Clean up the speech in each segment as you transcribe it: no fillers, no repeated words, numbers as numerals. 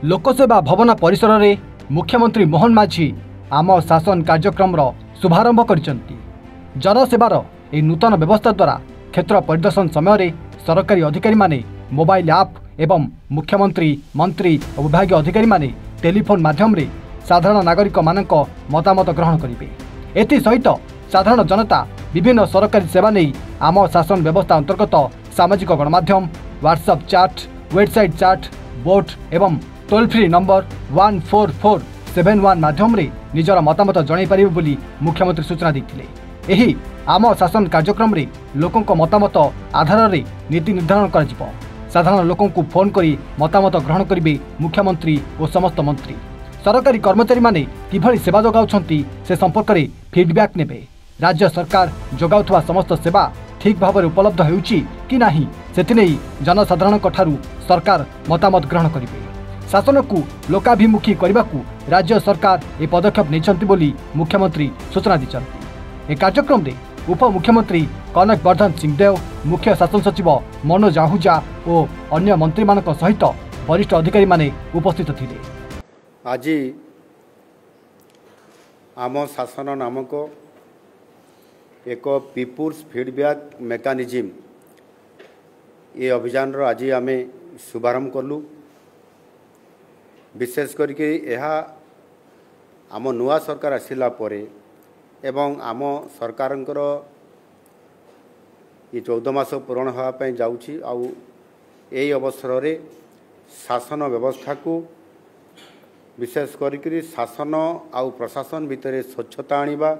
लोकसेवा भवन परिसर में मुख्यमंत्री मोहन माझी आम शासन कार्यक्रम शुभारंभ करिसेंती। जनसेवार यह नूतन व्यवस्था द्वारा क्षेत्र परिदर्शन समय सरकारी अधिकारी माने मोबाइल ऐप एवं मुख्यमंत्री मंत्री और विभाग अधिकारी माने टेलीफोन माध्यम रे साधारण नागरिक मानक मतामत ग्रहण करेंगे। एसहित साधारण जनता विभिन्न सरकारी सेवा नहीं आम शासन व्यवस्था अंतर्गत सामाजिक गणमाध्यम WhatsApp chat website chat bot एवं टोल फ्री नंबर 14471 माध्यम रे निजर मतामत जणाई पारिबे बोली मुख्यमंत्री सूचना देथिले। एही आम शासन कार्यक्रम रे लोकंक मतामत आधार रे नीति निर्धारण करा जिवो। साधारण लोकंक फोन करी मतामत ग्रहण करिवे मुख्यमंत्री और समस्त मंत्री। सरकारी कर्मचारी माने किभଳି सेवा जोगाउछंती से संपर्क में फीडबैक नेबे। राज्य सरकार जोगाउथवा समस्त सेवा ठीक भाव में उपलब्ध होउची कि नाही सेथिनेई जनसाधारण ठारू सरकार मतामत ग्रहण करिवे। शासन को लोकाभिमुखी करने को राज्य सरकार ए पदक्षेप नेछंती बोली मुख्यमंत्री सूचना दी। कार्यक्रम में उप मुख्यमंत्री कनक वर्धन सिंहदेव मुख्य शासन सचिव मनोज आहूजा और अन्य मंत्री मानक सहित वरिष्ठ अधिकारी माने उपस्थित थिले। आज आम शासन नामक एक पीपुल्स फीडबैक मेकानिज्म ये अभियान आज आम शुभारंभ कलु। विशेष करके यह आम नुआ सरकार आसिला परे एवं आम सरकारंकर ये 14 मास पूरण होगापी जाऊँगी। आउ यही अवसर रे शासन व्यवस्था को विशेष करी शासन आउ प्रशासन भितर स्वच्छता आनिबा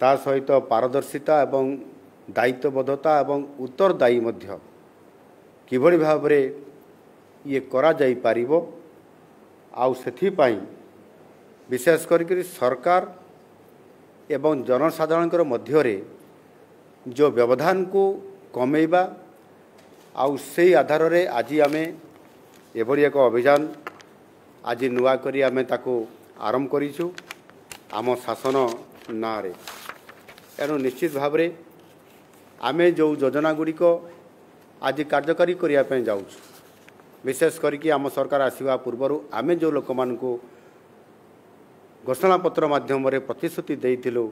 ता सहित पारदर्शिता एवं दायित्वबद्धता एवं उत्तरदायी मध्य किभଳି भाबरे ये करा जाई पारिबो। आउ सेथिपाई विशेष करी सरकार एवं जनसाधारण मध्य रे जो व्यवधान को कमेबा आउ से आधार रे आज आमे एभଳି एक अभियान आज नुआ करी आमे ताको आरंभ करिछु आम शासन ना रे। एनु निश्चित भाव रे आमे जो योजना गुड़िक आज कार्यकारी करिया पे जाउछु। विशेष करके आम सरकार आसवा पूर्वर आमे जो लोक मानकु घोषणा पत्र माध्यम रे प्रतिश्रुति देइथिलु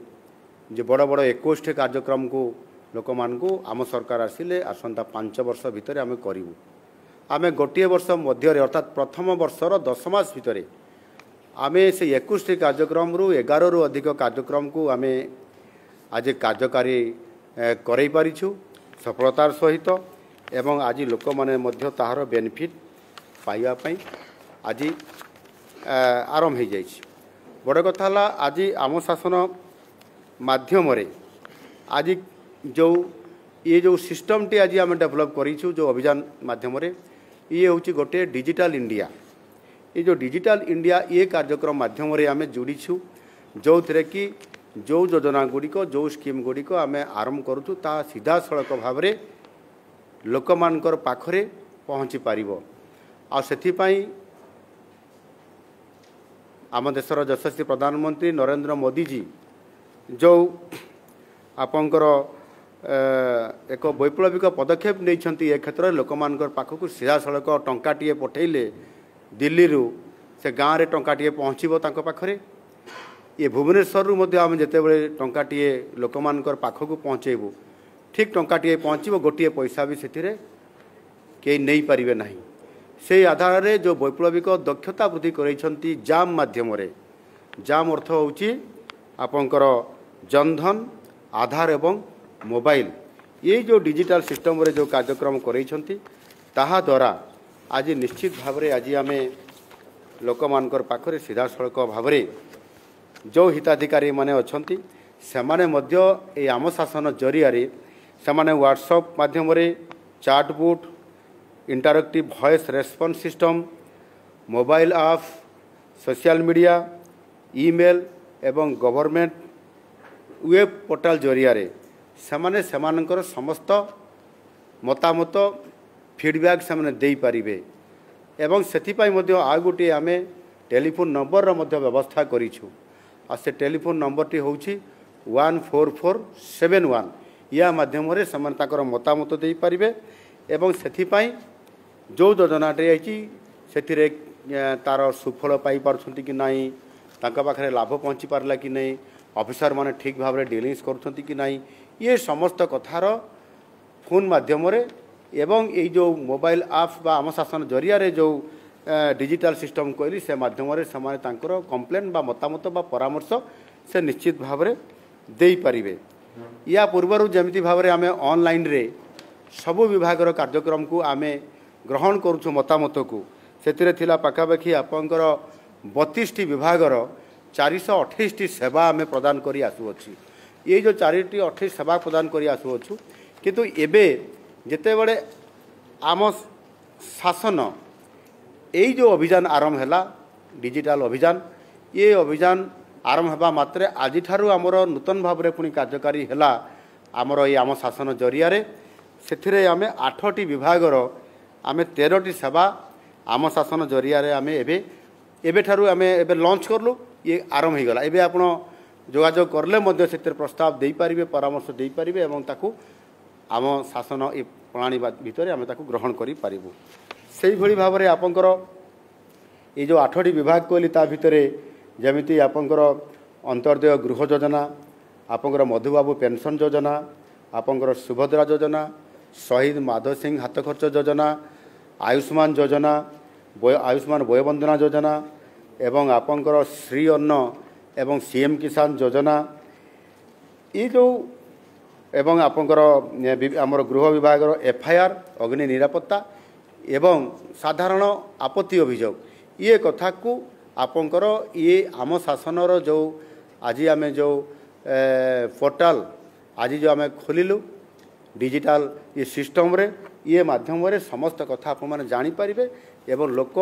जे बड़ बड़ 21 कार्यक्रम को लोक मानकु आम सरकार आसिले आसंता 5 वर्ष भितर आमे करिवु। आमे गोटे वर्ष मध्य अर्थात प्रथम वर्षर 10 मास भितर आमे से 21 कार्यक्रम रु 11 रु अधिक कार्यक्रम को आमे आज कार्यकारी करई पारिछु सफलतार सहित एवं आज लोक माने मध्य ताहार बेनिफिट पाइबा पई आज आरंभ हो जाइए। बड़ कथा आज आम शासन माध्यम रे आज जो ये जो सिस्टम टी आज आम डेवलप करूँ जो अभियान माध्यम रे ये हूँ गोटे डिजिटल इंडिया। ये जो डिजिटल इंडिया ये कार्यक्रम माध्यम रे आम जोड़ीछू जो थे कि जो योजना गुड़िक जो स्कीम गुड़िक आम आरंभ करूँ ता सीधा सड़क भाव में लोक मानकर पाखरे पहुँची पारिबो। आ सेथिपाई आम देशर यशस्वी प्रधानमंत्री नरेंद्र मोदी जी जो आपंकर एक वैप्लविक पदक्षेप नहीं ए क्षेत्र में लोक मानकर पाखक सीधा सड़क टंकाटे पठेले दिल्ली रु से गाँव रे टंकाटे पहुँचबो तांको पाखरे। ये भुवनेश्वर रु मध्य आम जितेबाला टंकाटे लोक मानकर पाखक पहुँचेबू ठीक टंकाटे पहुँचब गोटे पैसा भी से कई नहीं पारे ना। से आधार रे जो वैप्लविक दक्षता वृद्धि करैछंती जाम माध्यम रे जाम अर्थ होउची आपंकर जनधन आधार एवं मोबाइल ये जो डिजिटल सिस्टम रे जो कार्यक्रम करैछंती ताहा द्वारा आज निश्चित भाव रे आज आमे लोक मानकर पाखरे सीधा सड़क भाव रे जो हिताधिकारी माने अछंती सेमाने मध्य ए आम शासन जरिया रे सेमाने व्हाट्सएप माध्यम रे chatbot interactive voice response system mobile app social media email एवं गवर्नमेंट वेब पोर्टल जरिया रे सेमाने सेमानकर समस्त मतामत फीडबैक सेमाने देई पारिबे। एवं सेथिपाई मध्य आ गोटे आमे टेलीफोन नंबर रो मध्य व्यवस्था करिछु। आ से टेलीफोन नंबर टी होउछि 14471 या माध्यम रे सेमान ताकर मतामत देई पारिबे। एवं सेथिपाई जो योजनाटे आई ସେଥିରେ ତାର ସୁଫଳ ପାଇପାରୁଛନ୍ତି କି ନାହିଁ, ତାଙ୍କ ପାଖରେ ଲାଭ ପହଞ୍ଚି ପାରିଲା କି ନାହିଁ, ଅଫିସରମାନେ ଠିକ୍ ଭାବରେ ଡିଲିଂସ୍ କରୁଛନ୍ତି କି ନାହିଁ, ଇଏ ସମସ୍ତ କଥାର ଫୋନ୍ ମାଧ୍ୟମରେ ଏବଂ ଏଇ ଯେଉଁ ମୋବାଇଲ ଆପ୍ ବା ଆମ ଶାସନ ଜରିଆରେ ଯେଉଁ डिजिटल सिस्टम कहली से माध्यम से तांकर कंप्लेन बा मतामत बा परामर्श से निश्चित भाव में दे पारे। या पूर्वर जमी भाव में आम ऑनलाइन रे सबु विभाग कार्यक्रम को आम ग्रहण करुँ मतामत को से पाखापाखि आपंकर 32 विभाग 428 सेवा आम प्रदान कर आसुअछु। ये जो 428 सेवा प्रदान कर आसुअछु किंतु एबे जेते बड़े आम शासन यही जो अभियान आरंभ है डिजिटल अभियान ये अभियान आरंभ होगा मात्रे आज ठारू आमर नूतन भाव में पुणी कार्यकारी है आमर ये आम शासन जरिया से आम 8टी विभाग आम 13टी सेवा आम शासन जरिया आम एबे ठारू आम एबे लॉन्च करलु ये आरंभ हो गला। एबे आपण जोगाजोग करले से प्रस्ताव दे पारिबे परामर्श दे पारिबे एवं ताकू आम शासन ये प्रणाली भितर आम ताकू ग्रहण करि पारिबु। से भली भाव में आपंकर ये जो 8टी विभाग कहली ता भितरे जमिति आपंकर अंतर्दय गृह योजना, आपंकर मधुबाबू पेंशन योजना, आपंकर सुभद्रा योजना, शहीद माधव सिंह हाथ खर्च योजना, आयुष्मान योजना, आयुष्मान वयोवंदना योजना एवं आपंकर श्री अन्न एवं सीएम किसान योजना ये जो एवं आपंकर आमर गृह विभाग एफआईआर अग्नि निरापत्ता एवं साधारण आपत्ति अभियोग ये कथा को आपंकर ये आम शासनर जो आज आम जो पोर्टाल आज जो आम खोलु डिजिटल ये सिस्टम रे ये माध्यम रे समस्त कथा आप मैंने जानीपारे एवं लोक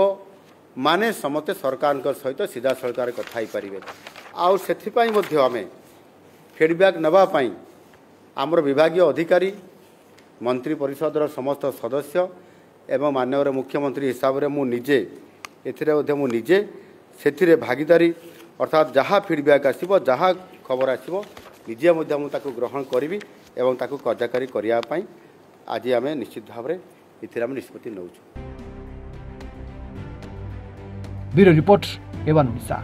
माने समस्ते सरकार सहित सीधा सरकार कथा ही पारे। आउ से आम फीडबैक नापी आमर विभागीय अधिकारी मंत्री परिषदर समस्त सदस्य एवं माननीय मुख्यमंत्री हिसाब से मुझे निजे से भागीदारी अर्थात जहाँ फीडबैक आसो जहाँ खबर आसो निजे मुझे ग्रहण करी एवं ताकू कार्यकारी करने आज आम निश्चित भाव में ये निष्पत्ति नौ। ब्यूरो रिपोर्ट एवं ओडिशा।